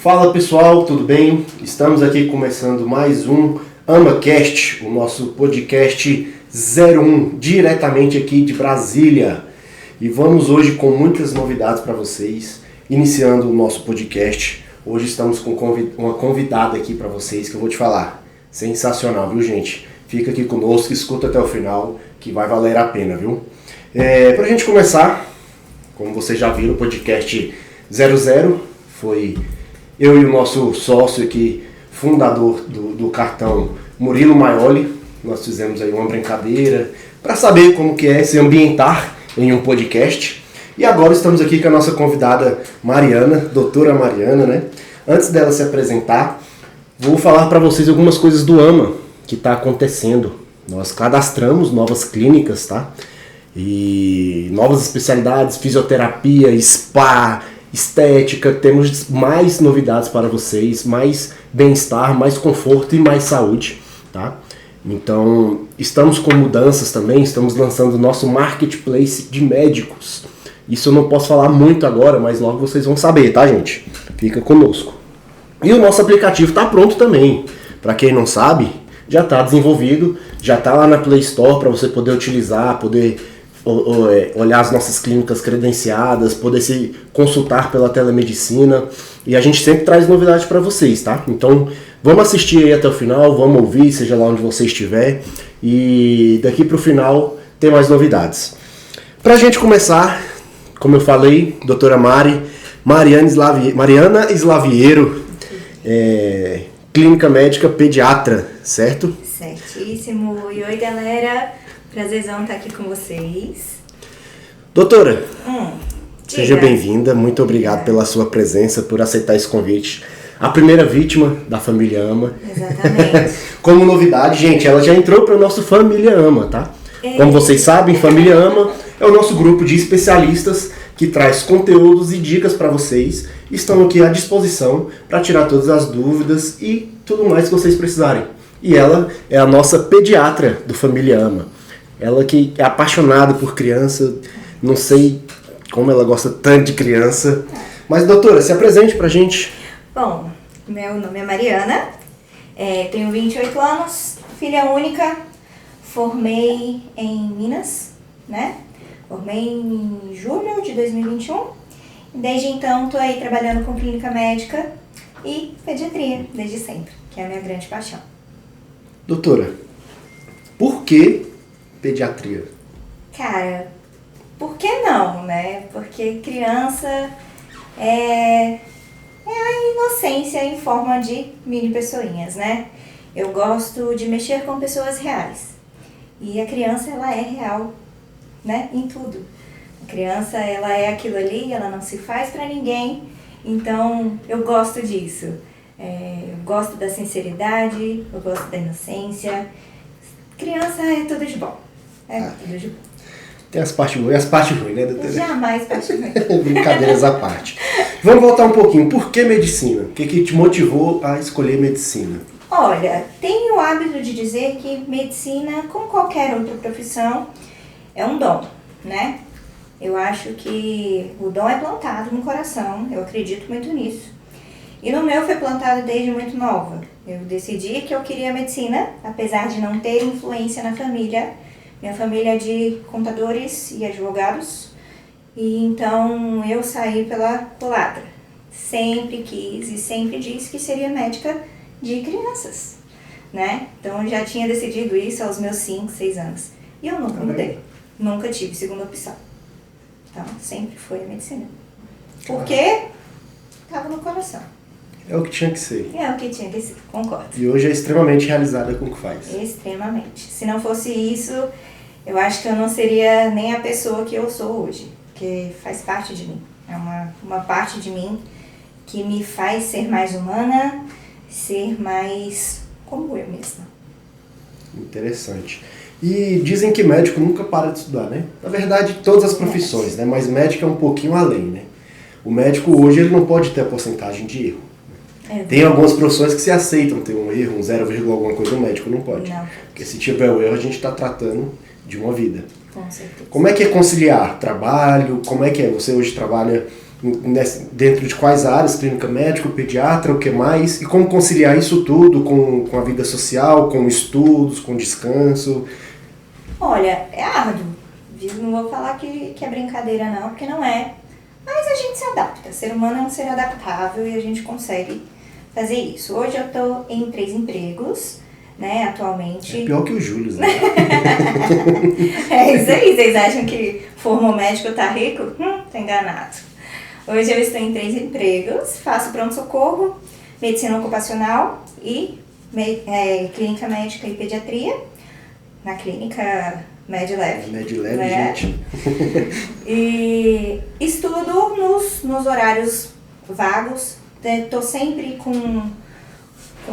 Fala pessoal, tudo bem? Estamos aqui começando mais um AmaCast, o nosso podcast 01, diretamente aqui de Brasília. E vamos hoje com muitas novidades para vocês, iniciando o nosso podcast. Hoje estamos com uma convidada aqui para vocês que eu vou te falar. Sensacional, viu gente? Fica aqui conosco, escuta até o final, que vai valer a pena, viu? Pra gente começar, como vocês já viram, o podcast 00 foi eu e o nosso sócio aqui, fundador do cartão, Murilo Maioli. Nós fizemos aí uma brincadeira para saber como que é se ambientar em um podcast. E agora estamos aqui com a nossa convidada Mariana, doutora Mariana, né? Antes dela se apresentar, vou falar para vocês algumas coisas do AMA que está acontecendo. Nós cadastramos novas clínicas, tá? E novas especialidades, fisioterapia, spa, estética, temos mais novidades para vocês, mais bem-estar, mais conforto e mais saúde, tá? Então, estamos com mudanças também, estamos lançando o nosso marketplace de médicos. Isso eu não posso falar muito agora, mas logo vocês vão saber, tá, gente? Fica conosco. E o nosso aplicativo está pronto também. Para quem não sabe, já está desenvolvido, já está lá na Play Store para você poder utilizar, poder olhar as nossas clínicas credenciadas, poder se consultar pela telemedicina, e a gente sempre traz novidades para vocês, tá? Então vamos assistir aí até o final, vamos ouvir, seja lá onde você estiver, e daqui para o final tem mais novidades. Pra gente começar, como eu falei, doutora Mariana Slaviero, clínica médica pediatra, certo? Certíssimo. E oi galera, prazerzão estar aqui com vocês. Doutora, seja bem-vinda, muito obrigado pela sua presença, por aceitar esse convite. A primeira vítima da Família AMA. Exatamente. Como novidade, gente, ela já entrou para o nosso Família AMA, tá? Como vocês sabem, Família AMA é o nosso grupo de especialistas que traz conteúdos e dicas para vocês. Estão aqui à disposição para tirar todas as dúvidas e tudo mais que vocês precisarem. E ela é a nossa pediatra do Família AMA. Ela que é apaixonada por criança, não sei como ela gosta tanto de criança. Mas, doutora, se apresente pra gente. Bom, meu nome é Mariana, tenho 28 anos, filha única, formei em Minas, né? Formei em julho de 2021. Desde então, estou aí trabalhando com clínica médica e pediatria, desde sempre, que é a minha grande paixão. Doutora, por que pediatria? Cara, por que não, né? Porque criança é a inocência em forma de mini pessoinhas, né? Eu gosto de mexer com pessoas reais. E a criança, ela é real, né? Em tudo. A criança, ela é aquilo ali, ela não se faz pra ninguém. Então, eu gosto disso. Eu gosto da sinceridade, eu gosto da inocência. Criança é tudo de bom. Tudo de bom. Tem as partes boas e as partes ruins, né, doutora? Jamais parte ruim. Brincadeiras à parte. Vamos voltar um pouquinho. Por que medicina? O que te motivou a escolher medicina? Olha, tenho o hábito de dizer que medicina, como qualquer outra profissão, é um dom, né? Eu acho que o dom é plantado no coração, eu acredito muito nisso. E no meu foi plantado desde muito nova. Eu decidi que eu queria medicina, apesar de não ter influência na família. Minha família é de contadores e advogados. E então eu saí pela culatra. Sempre quis e sempre disse que seria médica de crianças, né? Então eu já tinha decidido isso aos meus 5, 6 anos. E eu nunca mudei. Nunca tive segunda opção. Então sempre foi a medicina. Porque estava no coração. É o que tinha que ser. É o que tinha que ser, concordo. E hoje é extremamente realizada com o que faz. Extremamente. Se não fosse isso, eu acho que eu não seria nem a pessoa que eu sou hoje. Porque faz parte de mim. É uma parte de mim que me faz ser mais humana, ser mais como eu mesma. Interessante. E dizem que médico nunca para de estudar, né? Na verdade, todas as profissões, né? Mas médico é um pouquinho além, né? O médico hoje ele não pode ter a porcentagem de erro. Tem algumas profissões que se aceitam ter um erro, um 0, alguma coisa, o médico não pode. Não. Porque se tiver o erro, a gente está tratando de uma vida. Com certeza. Como é que é conciliar trabalho? Como é que é? Você hoje trabalha Dentro de quais áreas? Clínica médica, pediatra, o que mais? E como conciliar isso tudo com a vida social, com estudos, com descanso? Olha, é árduo. Não vou falar que é brincadeira não, porque não é. Mas a gente se adapta. O ser humano é um ser adaptável e a gente consegue fazer isso. Hoje eu tô em 3 empregos, né, atualmente. É pior que o Júlio, né? É isso aí. Vocês acham que formou médico tá rico? Tá enganado. Hoje eu estou em 3 empregos. Faço pronto-socorro, medicina ocupacional e clínica médica e pediatria. Na clínica Medlev. Medlev, né? gente. E estudo nos horários vagos. Tô sempre com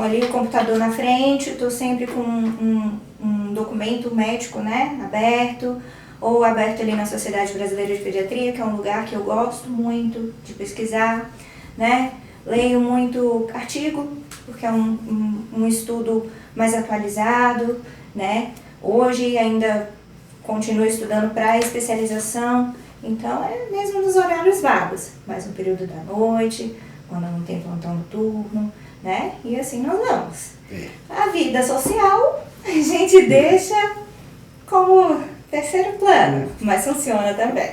ali o computador na frente, tô sempre com um documento médico, né, aberto, ou aberto ali na Sociedade Brasileira de Pediatria, que é um lugar que eu gosto muito de pesquisar, né? Leio muito artigo, porque é um estudo mais atualizado, né? Hoje ainda continuo estudando para especialização, então é mesmo nos horários vagos, mais um período da noite, quando não tem plantão noturno, né? E assim nós vamos. A vida social a gente deixa como terceiro plano, mas funciona também.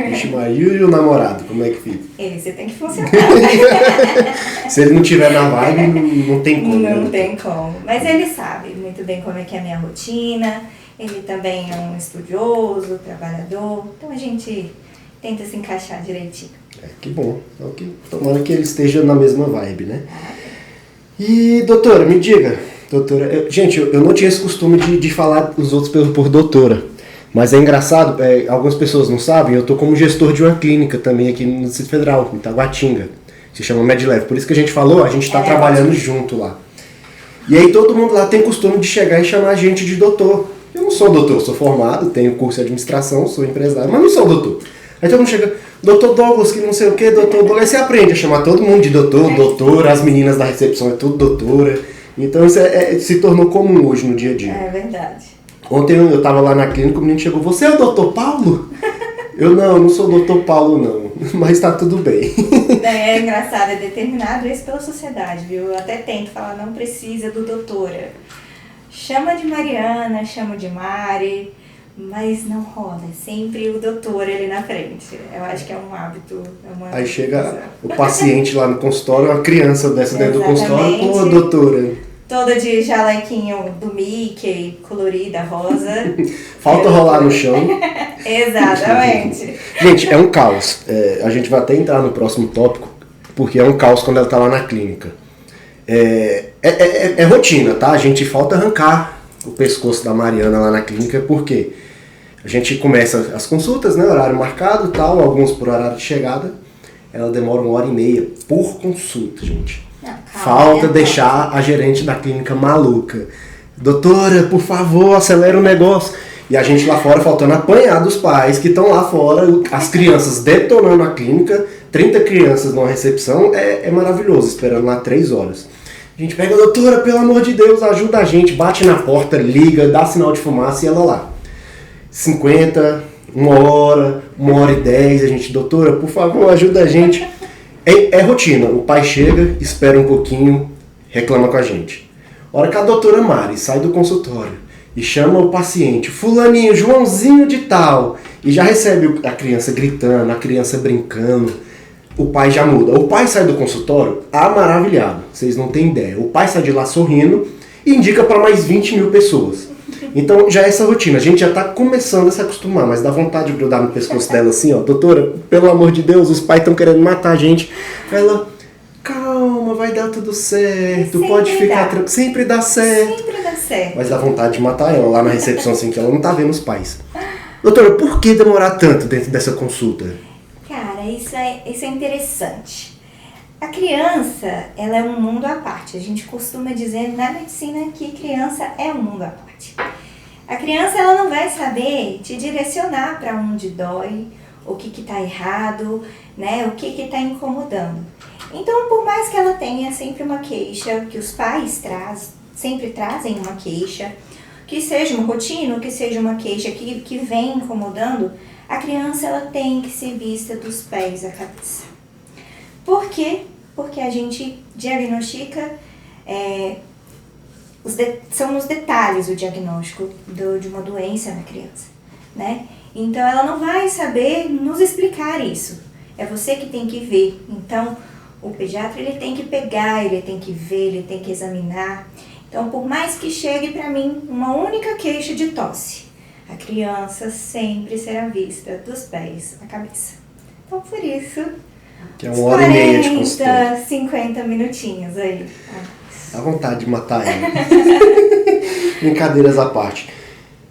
Vixe, Maria, e o namorado, como é que fica? Esse tem que funcionar. Se ele não tiver na vibe, não tem como. Não tem como. Mas ele sabe muito bem como é que é a minha rotina. Ele também é um estudioso, trabalhador. Então a gente tenta se encaixar direitinho. Que bom. Tomara que ele esteja na mesma vibe, né? E, doutora, me diga. Doutora, gente, eu não tinha esse costume de falar os outros por doutora. Mas é engraçado, algumas pessoas não sabem, eu estou como gestor de uma clínica também aqui no Distrito Federal, em Taguatinga. Se chama Medlev. Por isso que a gente falou, a gente está trabalhando junto lá. E aí todo mundo lá tem costume de chegar e chamar a gente de doutor. Eu não sou doutor, sou formado, tenho curso de administração, sou empresário, mas não sou doutor. Aí todo mundo chega, doutor Douglas, que não sei o que, doutor Douglas. Aí você aprende a chamar todo mundo de doutor, doutora, as meninas da recepção é tudo doutora. Então isso se tornou comum hoje no dia a dia. É verdade. Ontem eu estava lá na clínica, o menino chegou, você é o doutor Paulo? Eu não sou o doutor Paulo não, mas está tudo bem. É engraçado, é determinado isso pela sociedade, viu? Eu até tento falar, não precisa do doutora. Chama de Mariana, chama de Mari, mas não rola, é sempre o doutor ali na frente. Eu acho que é um hábito. Aí chega o paciente lá no consultório, uma criança dessa dentro do consultório, pô, doutora. Toda de jalequinho do Mickey, colorida, rosa. Falta rolar no chão. Exatamente. Gente, é um caos. A gente vai até entrar no próximo tópico, porque é um caos quando ela tá lá na clínica. É rotina, tá? A gente falta arrancar o pescoço da Mariana lá na clínica, porque a gente começa as consultas, né? Horário marcado e tal, alguns por horário de chegada. Ela demora 1h30 por consulta, gente. Falta deixar a gerente da clínica maluca. Doutora, por favor, acelera o negócio. E a gente lá fora faltando apanhar dos pais que estão lá fora, as crianças detonando a clínica, 30 crianças numa recepção, é maravilhoso, esperando lá 3 horas. A gente pega, doutora, pelo amor de Deus, ajuda a gente, bate na porta, liga, dá sinal de fumaça e ela lá. 50, 1h, 1h10, a gente, doutora, por favor, ajuda a gente. É rotina, o pai chega, espera um pouquinho, reclama com a gente. A hora que a doutora Mari sai do consultório e chama o paciente, fulaninho, Joãozinho de tal, e já recebe a criança gritando, a criança brincando, o pai já muda. O pai sai do consultório maravilhado, vocês não têm ideia. O pai sai de lá sorrindo e indica para mais 20 mil pessoas. Então já é essa rotina, a gente já está começando a se acostumar, mas dá vontade de grudar no pescoço dela assim, ó, doutora, pelo amor de Deus, os pais estão querendo matar a gente. Ela, calma, vai dar tudo certo, sempre pode ficar tranquilo, sempre dá certo. Sempre dá certo. Mas dá vontade de matar ela lá na recepção, assim, que ela não tá vendo os pais. Doutora, por que demorar tanto dentro dessa consulta? Cara, isso é interessante. A criança, ela é um mundo à parte. A gente costuma dizer na medicina que criança é um mundo à parte. A criança, ela não vai saber te direcionar para onde dói, o que está errado, né? O que está incomodando. Então, por mais que ela tenha sempre uma queixa, que os pais sempre trazem uma queixa, que seja uma rotina, que seja uma queixa que vem incomodando, A criança ela tem que ser vista dos pés à cabeça. Por quê? Porque a gente diagnostica, são os detalhes o diagnóstico de uma doença na criança, né? Então ela não vai saber nos explicar isso, é você que tem que ver. Então o pediatra ele tem que pegar, ele tem que ver, ele tem que examinar. Então por mais que chegue para mim uma única queixa de tosse, a criança sempre será vista dos pés à cabeça. Então por isso, que é 1h30 de consultório. 40, 50 minutinhos aí. Dá vontade de matar ele. Brincadeiras à parte.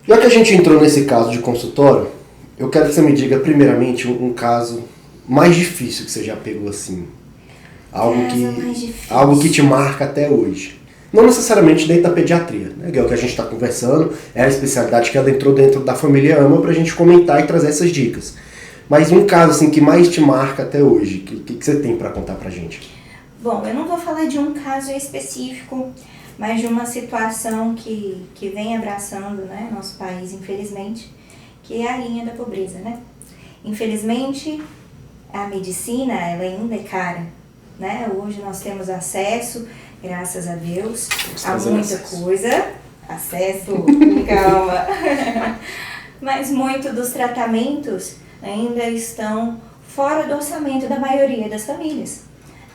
Já que a gente entrou nesse caso de consultório, eu quero que você me diga primeiramente um caso mais difícil que você já pegou assim. Algo que te marca até hoje. Não necessariamente dentro da pediatria, né? Que é o que a gente está conversando, é a especialidade que ela entrou dentro da família AMA para a gente comentar e trazer essas dicas. Mas um caso assim que mais te marca até hoje, que você tem para contar pra gente? Bom, eu não vou falar de um caso específico, mas de uma situação que vem abraçando, né, nosso país, infelizmente, que é a linha da pobreza, né? Infelizmente, a medicina, ela ainda é cara, né? Hoje nós temos acesso, graças a Deus, a muita coisa. Acesso, calma. Mas muito dos tratamentos ainda estão fora do orçamento da maioria das famílias,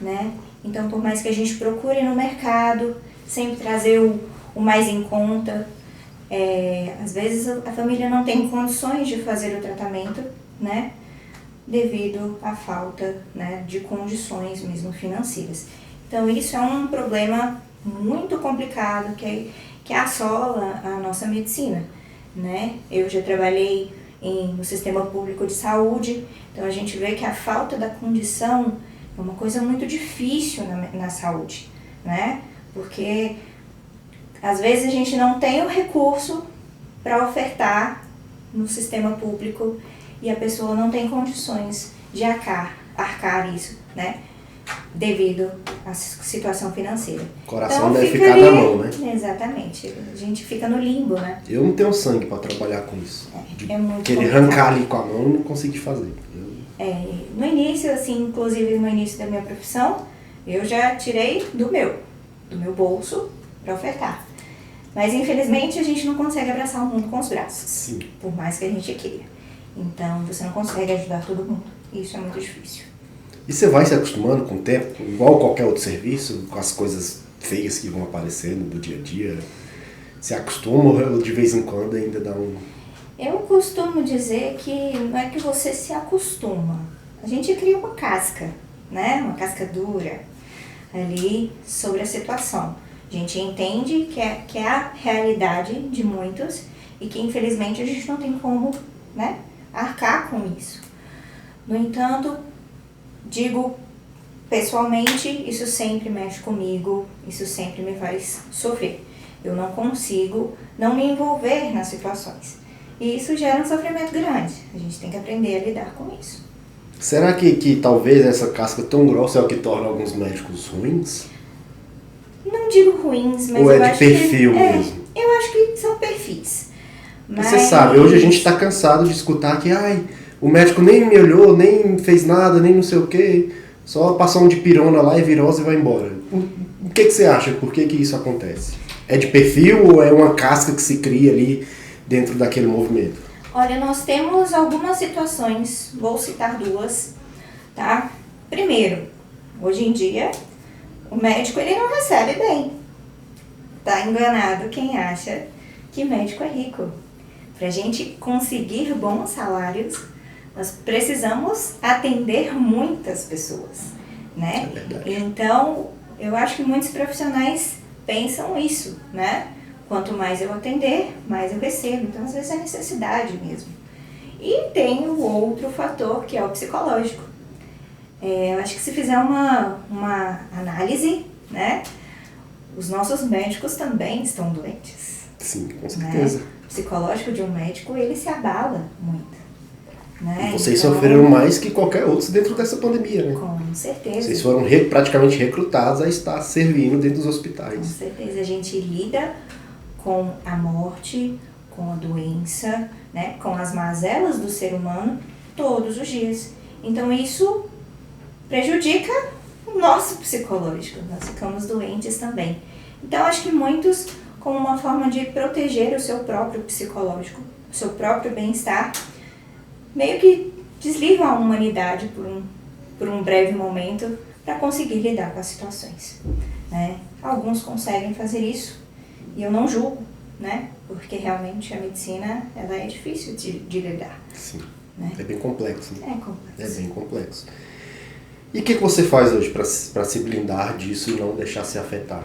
né? Então, por mais que a gente procure no mercado, sempre trazer o mais em conta, às vezes a família não tem condições de fazer o tratamento, né? Devido à falta, né, de condições mesmo financeiras. Então, isso é um problema muito complicado que assola a nossa medicina, né? Eu já trabalhei no sistema público de saúde, então a gente vê que a falta da condição é uma coisa muito difícil na saúde, né? Porque às vezes a gente não tem o recurso para ofertar no sistema público e a pessoa não tem condições de arcar isso, né? Devido à situação financeira. O coração deve ficar na mão, né? Exatamente. A gente fica no limbo, né? Eu não tenho sangue para trabalhar com isso. É muito querer complicado. arrancar ali com a mão, não consegui fazer. No início, assim, inclusive no início da minha profissão, eu já tirei do meu bolso para ofertar. Mas infelizmente a gente não consegue abraçar o mundo com os braços. Sim. Por mais que a gente queira. Então você não consegue ajudar todo mundo. Isso é muito difícil. E você vai se acostumando com o tempo, igual qualquer outro serviço, com as coisas feias que vão aparecendo do dia a dia? Se acostuma ou de vez em quando ainda dá um... Eu costumo dizer que não é que você se acostuma. A gente cria uma casca, né? Uma casca dura ali sobre a situação. A gente entende que é a realidade de muitos e que infelizmente a gente não tem como, né, arcar com isso. No entanto, digo pessoalmente, isso sempre mexe comigo, isso sempre me faz sofrer. Eu não consigo não me envolver nas situações. E isso gera um sofrimento grande. A gente tem que aprender a lidar com isso. Será que talvez essa casca tão grossa é o que torna alguns médicos ruins? Não digo ruins, mas ou eu é de acho perfil que, mesmo? Eu acho que são perfis. Mas... Você sabe, hoje a gente está cansado de escutar que o médico nem me olhou, nem fez nada, nem não sei o quê, só passou um dipirona lá e virose e vai embora. O que você acha? Por que isso acontece? É de perfil ou é uma casca que se cria ali dentro daquele movimento? Olha, nós temos algumas situações, vou citar duas, tá? Primeiro, hoje em dia, o médico ele não recebe bem. Tá enganado quem acha que médico é rico. Pra gente conseguir bons salários, nós precisamos atender muitas pessoas, né? É verdade. Então, eu acho que muitos profissionais pensam isso, né? Quanto mais eu atender, mais eu recebo. Então, às vezes é necessidade mesmo. E tem o outro fator, que é o psicológico. Eu acho que se fizer uma análise, né? Os nossos médicos também estão doentes. Sim, com certeza. Né? O psicológico de um médico, ele se abala muito. Né? E vocês então, sofreram mais que qualquer outro dentro dessa pandemia, né? Com certeza. Vocês foram praticamente recrutados a estar servindo dentro dos hospitais. Com certeza. A gente lida com a morte, com a doença, né, com as mazelas do ser humano todos os dias. Então isso prejudica o nosso psicológico, nós ficamos doentes também. Então acho que muitos, como uma forma de proteger o seu próprio psicológico, o seu próprio bem-estar, meio que desligam a humanidade por um breve momento para conseguir lidar com as situações, né? Alguns conseguem fazer isso e eu não julgo, né? Porque realmente a medicina ela é difícil de lidar. Sim, né? É bem complexo. Né? É complexo. É bem complexo. E o que você faz hoje para se blindar disso e não deixar se afetar?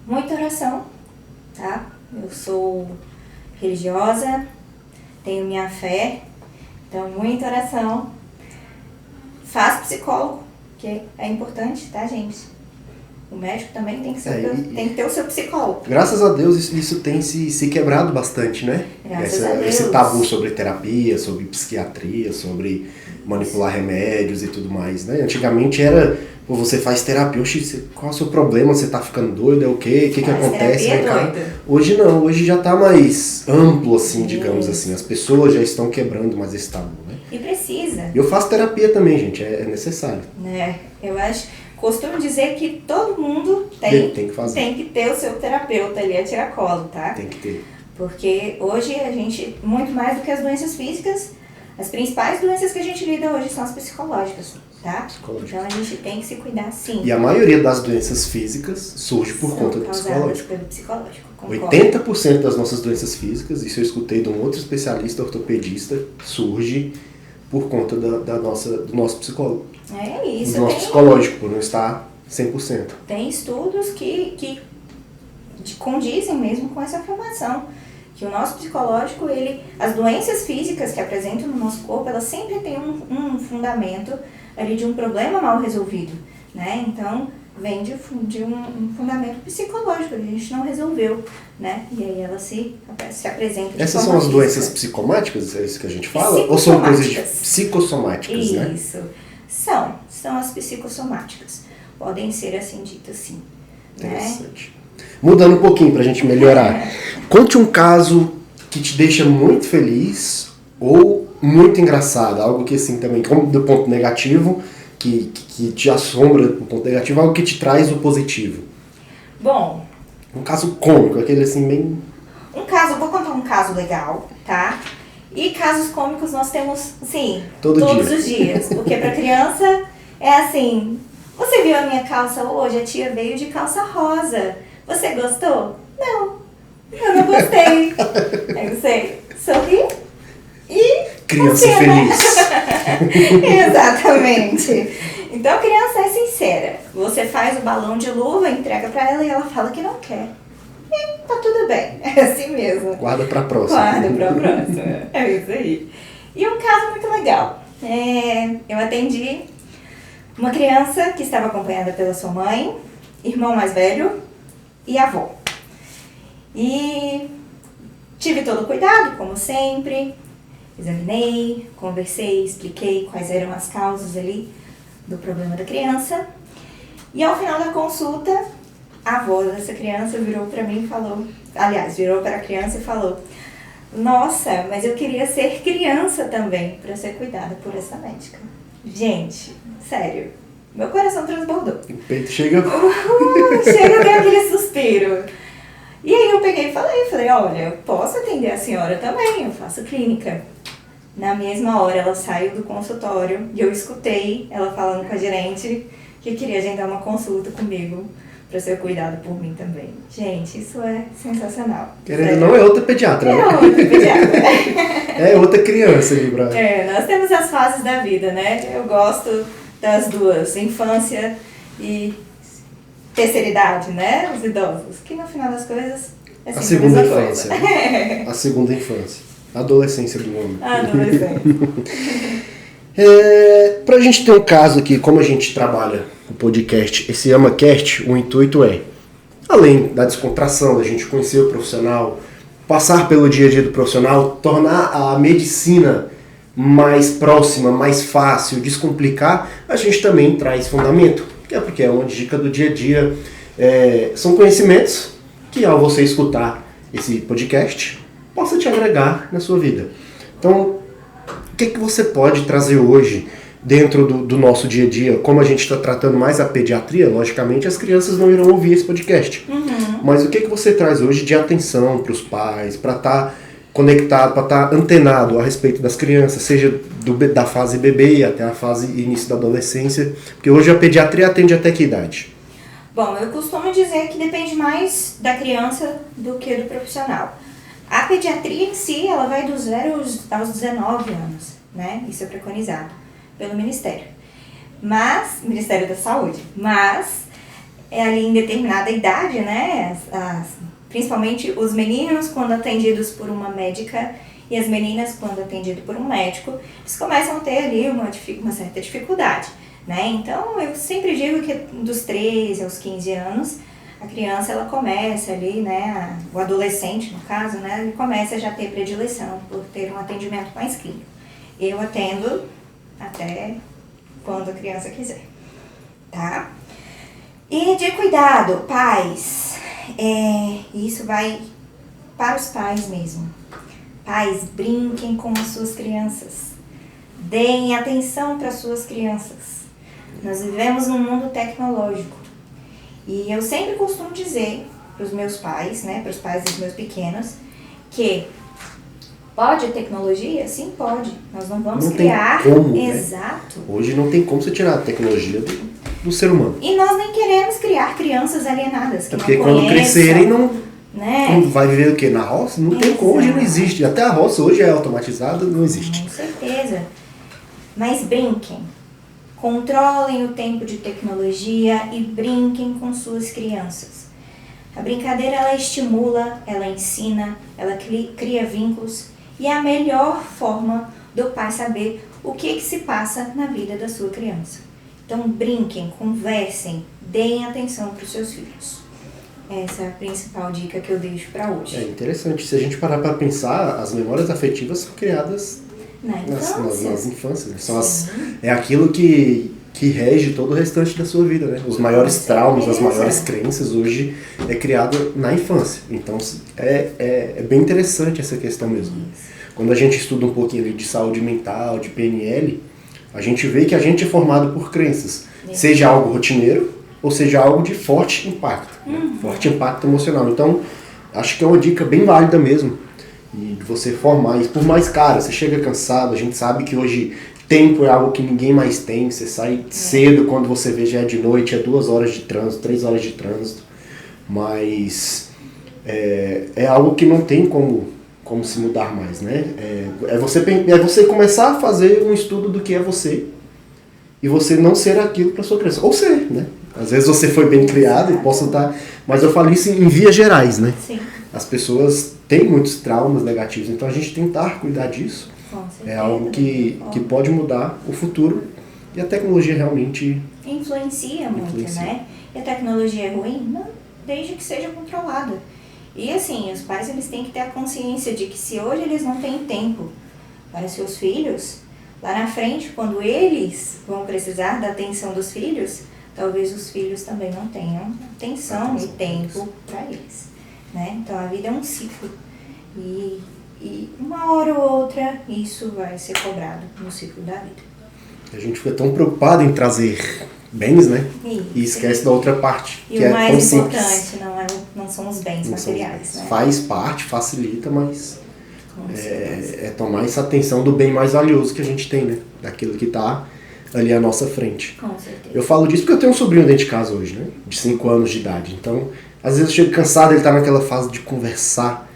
Muita oração, tá? Eu sou religiosa, tenho minha fé, então muita oração. Faço psicólogo, que é importante, tá, gente? O médico também tem que, tem que ter o seu psicólogo. Graças a Deus isso tem se quebrado bastante, né? Graças a Deus. Esse tabu sobre terapia, sobre psiquiatria, sobre manipular remédios e tudo mais, né? Antigamente era, pô, você faz terapia, oxi, qual é o seu problema? Você tá ficando doido? É o quê? O que acontece? Hoje não, hoje já tá mais amplo, assim, digamos assim. As pessoas já estão quebrando mais esse tabu, né? E precisa. Eu faço terapia também, gente, é necessário. Eu costumo dizer que todo mundo tem que ter o seu terapeuta ali a tiracolo, tá? Tem que ter. Porque hoje a gente, muito mais do que as doenças físicas, as principais doenças que a gente lida hoje são as psicológicas, tá? Então a gente tem que se cuidar sim. E a maioria das doenças físicas surge por conta do psicológico. Pelo psicológico, concordo. 80% das nossas doenças físicas, isso eu escutei de um outro especialista ortopedista, surge por conta do nosso psicólogo. É isso. Do nosso psicológico, por não estar 100%. Tem estudos que condizem mesmo com essa afirmação. Que o nosso psicológico, as doenças físicas que apresentam no nosso corpo, elas sempre têm um fundamento ali de um problema mal resolvido, né? Então, vem de um fundamento psicológico que a gente não resolveu, né? E aí ela se apresenta de Essas forma são as doenças psicomáticas, é isso que a gente fala? Ou são coisas psicossomáticas, né? Isso. São as psicossomáticas. Podem ser assim ditas, sim. Interessante. Né? Mudando um pouquinho pra gente melhorar. Conte um caso que te deixa muito feliz ou muito engraçado. Algo que assim também, como do ponto negativo, que te assombra do ponto negativo, algo que te traz o positivo. Bom. Um caso cômico, aquele assim bem... Vou contar um caso legal, tá? E casos cômicos nós temos, sim, todos os dias. Porque pra criança é assim, você viu a minha calça hoje? A tia veio de calça rosa. Você gostou? Não, eu não gostei. Aí você sorri e... Criança feliz. Exatamente. Então a criança é sincera. Você faz o balão de luva, entrega pra ela e ela fala que não quer. E tá tudo bem, é assim mesmo. Guarda pra próxima. Guarda pra próxima, é isso aí. E um caso muito legal. Eu atendi uma criança que estava acompanhada pela sua mãe, irmão mais velho e avó. E tive todo o cuidado, como sempre. Examinei, conversei, expliquei quais eram as causas ali do problema da criança. E ao final da consulta, a avó dessa criança virou para mim e falou, virou para a criança e falou: nossa, mas eu queria ser criança também para ser cuidada por essa médica. Gente, sério, meu coração transbordou. O peito chega... Chega a ter aquele suspiro. E aí eu peguei e falei, olha, eu posso atender a senhora também, eu faço clínica. Na mesma hora ela saiu do consultório e eu escutei ela falando com a gerente que queria agendar uma consulta comigo para ser cuidado por mim também. Gente, isso é sensacional. Querendo ou não, é outra pediatra, né? É outra pediatra. É outra criança ali, Brad. Nós temos as fases da vida, né? Eu gosto das duas, infância e terceira idade, né? Os idosos, que no final das coisas é sempre a segunda infância. A segunda infância. A adolescência do homem. A adolescência. Pra gente ter um caso aqui, como a gente trabalha o podcast, esse AmaCast, o intuito é, além da descontração, da gente conhecer o profissional, passar pelo dia a dia do profissional, tornar a medicina mais próxima, mais fácil, descomplicar, a gente também traz fundamento, que é porque é uma dica do dia a dia. São conhecimentos que, ao você escutar esse podcast, possa te agregar na sua vida. Então, o que você pode trazer hoje dentro do nosso dia a dia? Como a gente está tratando mais a pediatria, logicamente as crianças não irão ouvir esse podcast. Mas o que você traz hoje de atenção para os pais, para estar conectado, para estar antenado a respeito das crianças, seja da fase bebê até a fase início da adolescência? Porque hoje a pediatria atende até que idade? Bom, eu costumo dizer que depende mais da criança do que do profissional. A pediatria em si, ela vai dos 0 aos 19 anos, né? Isso é preconizado pelo Ministério. Ministério da Saúde. Mas, é ali em determinada idade, né? Principalmente os meninos, quando atendidos por uma médica, e as meninas, quando atendidas por um médico, eles começam a ter ali uma certa dificuldade, né? Então, eu sempre digo que dos 13 aos 15 anos, a criança, ela começa ali, né? O adolescente, no caso, né? Ele começa já a ter predileção por ter um atendimento mais clínico. Eu atendo até quando a criança quiser, tá? E de cuidado, pais, isso vai para os pais mesmo. Pais, brinquem com as suas crianças. Deem atenção para as suas crianças. Nós vivemos num mundo tecnológico. E eu sempre costumo dizer para os meus pais, né, para os pais dos meus pequenos, que pode tecnologia? Sim, pode. Nós não vamos criar. Tem como, exato. Né? Hoje não tem como você tirar a tecnologia do ser humano. E nós nem queremos criar crianças alienadas que porque não quando conheçam, crescerem né? não vai viver o quê? Na roça? Não tem como, hoje não existe. Até a roça hoje é automatizada, não existe. Com certeza. Mas brinquem. Controlem o tempo de tecnologia e brinquem com suas crianças. A brincadeira, ela estimula, ela ensina, ela cria vínculos e é a melhor forma do pai saber o que se passa na vida da sua criança. Então brinquem, conversem, deem atenção para os seus filhos. Essa é a principal dica que eu deixo para hoje. É interessante. Se a gente parar para pensar, as memórias afetivas são criadas nas infâncias. Né? É aquilo que rege todo o restante da sua vida. Né? Os maiores traumas, as maiores crenças hoje é criado na infância. Então é bem interessante essa questão mesmo. Quando a gente estuda um pouquinho ali de saúde mental, de PNL, a gente vê que a gente é formado por crenças. Seja algo rotineiro ou seja algo de forte impacto. Né? Forte impacto emocional. Então, acho que é uma dica bem válida mesmo. E de você formar isso. Por mais caro, você chega cansado, a gente sabe que hoje tempo é algo que ninguém mais tem. Você sai cedo, quando você vê já é de noite, é 2 horas de trânsito, 3 horas de trânsito. Mas é algo que não tem como se mudar mais, né? É você começar a fazer um estudo do que é você e você não ser aquilo para sua criança. Ou ser, né? Às vezes você foi bem criado e possa estar... Mas eu falo isso em vias gerais, né? Sim. As pessoas têm muitos traumas negativos, então a gente tentar cuidar disso é algo que pode mudar o futuro e a tecnologia realmente... Influencia muito, né? E a tecnologia é ruim? Não, desde que seja controlada. E assim, os pais, eles têm que ter a consciência de que se hoje eles não têm tempo para seus filhos, lá na frente, quando eles vão precisar da atenção dos filhos, talvez os filhos também não tenham atenção e tempo para eles. Né? Então a vida é um ciclo. E uma hora ou outra isso vai ser cobrado no ciclo da vida. A gente fica tão preocupado em trazer bens, né? Isso. E esquece da outra parte. E que o mais tão importante simples. não são os bens materiais. Né? Faz parte, facilita, mas é tomar essa atenção do bem mais valioso que a gente tem, né? Daquilo que está ali à nossa frente. Com certeza. Eu falo disso porque eu tenho um sobrinho dentro de casa hoje, né? De 5 anos de idade. Então, às vezes eu chego cansado, ele tá naquela fase de conversar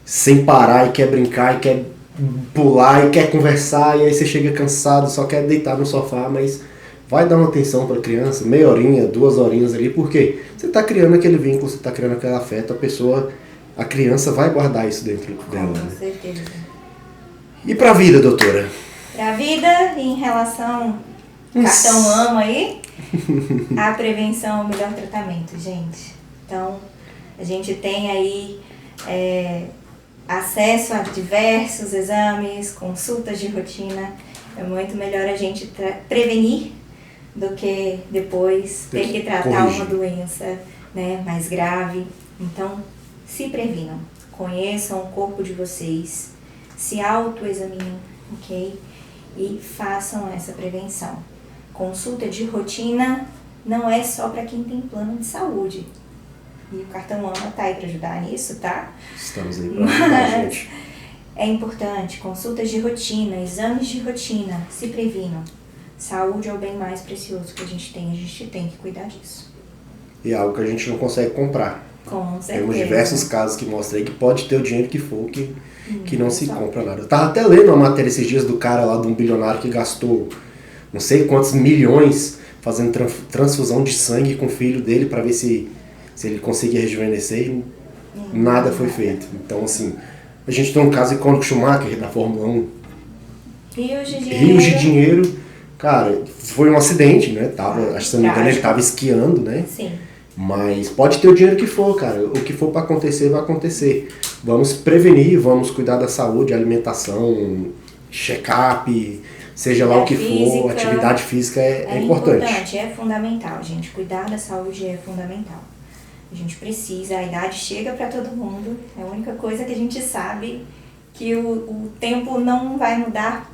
sem parar e quer brincar e quer pular e quer conversar, e aí você chega cansado, só quer deitar no sofá, mas vai dar uma atenção para a criança, meia horinha, 2 horinhas ali, porque você está criando aquele vínculo, você está criando aquele afeto, a criança vai guardar isso dentro dela. Com né? certeza. E para a vida, doutora? Para a vida, em relação cartão AMA aí, a prevenção é o melhor tratamento, gente. Então, a gente tem aí acesso a diversos exames, consultas de rotina. É muito melhor a gente prevenir do que depois ter que tratar uma doença, né, mais grave. Então, se previnam. conheçam o corpo de vocês, se autoexaminem, ok? E façam essa prevenção. Consulta de rotina não é só para quem tem plano de saúde. E o Cartão AMA tá aí para ajudar nisso, tá? Estamos aí para ajudar a gente. É importante, consultas de rotina, exames de rotina, se previnam. Saúde é o bem mais precioso que a gente tem que cuidar disso. E é algo que a gente não consegue comprar. Com certeza. Temos diversos casos que mostram aí que pode ter o dinheiro que for, que não se compra nada. Eu tava até lendo uma matéria esses dias do cara lá, de um bilionário que gastou não sei quantos milhões fazendo transfusão de sangue com o filho dele para ver se ele conseguia rejuvenescer e nada foi feito. Então, assim, a gente tem um caso icônico, Schumacher, da Fórmula 1. Rios de dinheiro. Cara, foi um acidente, né? Acho que se não me engano, ele tava esquiando, né? Sim. Mas pode ter o dinheiro que for, cara. O que for para acontecer, vai acontecer. Vamos prevenir, vamos cuidar da saúde, alimentação, check-up, seja lá o que for, atividade física é importante. É fundamental, gente. Cuidar da saúde é fundamental. A gente precisa, a idade chega para todo mundo. É a única coisa que a gente sabe que o tempo não vai mudar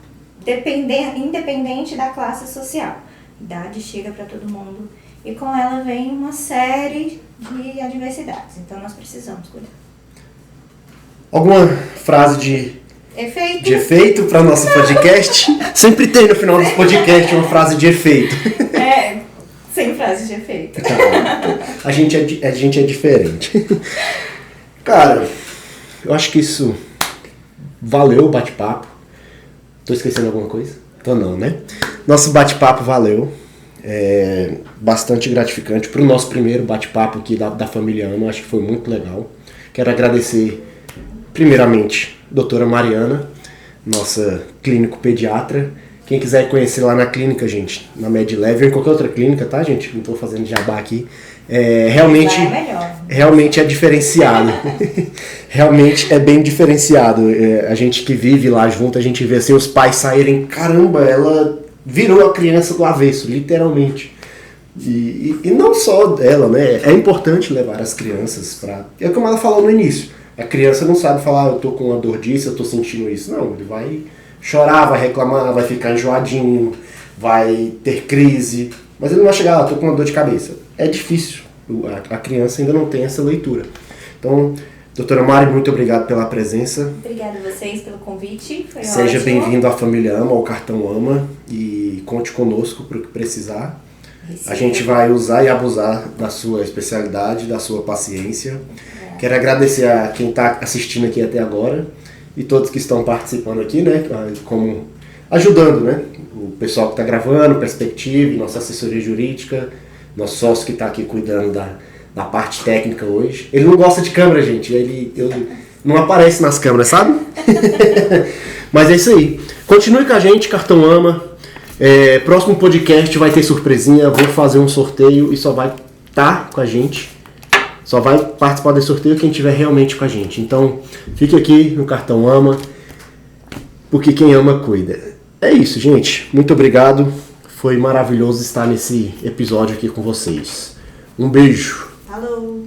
independente da classe social. A idade chega para todo mundo e com ela vem uma série de adversidades. Então nós precisamos cuidar. Alguma frase de efeito para nosso podcast? Sempre tem no final desse podcast uma frase de efeito. Sem frase de efeito. A gente é diferente. Cara, eu acho que isso valeu o bate-papo. Tô esquecendo alguma coisa? Tô não, né? Nosso bate-papo valeu. É bastante gratificante pro nosso primeiro bate-papo aqui da família AMA. Acho que foi muito legal. Quero agradecer, primeiramente, a doutora Mariana, nossa clínico pediatra. Quem quiser conhecer lá na clínica, gente, na MedLeve ou em qualquer outra clínica, tá, gente? Não tô fazendo jabá aqui. Realmente é diferenciado. Realmente é bem diferenciado. A gente que vive lá junto, a gente vê assim, os pais saírem, caramba, ela virou a criança do avesso, literalmente. E não só ela, né? É importante levar as crianças pra... É como ela falou no início. A criança não sabe falar, eu tô com uma dor disso, eu tô sentindo isso. Não, ele vai chorar, vai reclamar, vai ficar enjoadinho, vai ter crise. Mas ele não vai chegar, tô com uma dor de cabeça. É difícil. A criança ainda não tem essa leitura. Então, doutora Mari, muito obrigado pela presença. Obrigada a vocês pelo convite. Foi Seja ótimo. bem-vindo à família AMA, ao Cartão AMA. E conte conosco para o que precisar. A gente vai usar e abusar da sua especialidade, da sua paciência. Quero agradecer a quem está assistindo aqui até agora e todos que estão participando aqui, né? Como ajudando, né? O pessoal que está gravando, Perspective, nossa assessoria jurídica, nosso sócio que está aqui cuidando da parte técnica hoje. Ele não gosta de câmera, gente. Ele não aparece nas câmeras, sabe? Mas é isso aí. Continue com a gente, Cartão AMA. Próximo podcast vai ter surpresinha. Vou fazer um sorteio e só vai estar com a gente. Só vai participar desse sorteio quem estiver realmente com a gente. Então, fique aqui no Cartão AMA, porque quem ama, cuida. É isso, gente. Muito obrigado. Foi maravilhoso estar nesse episódio aqui com vocês. Um beijo. Falou!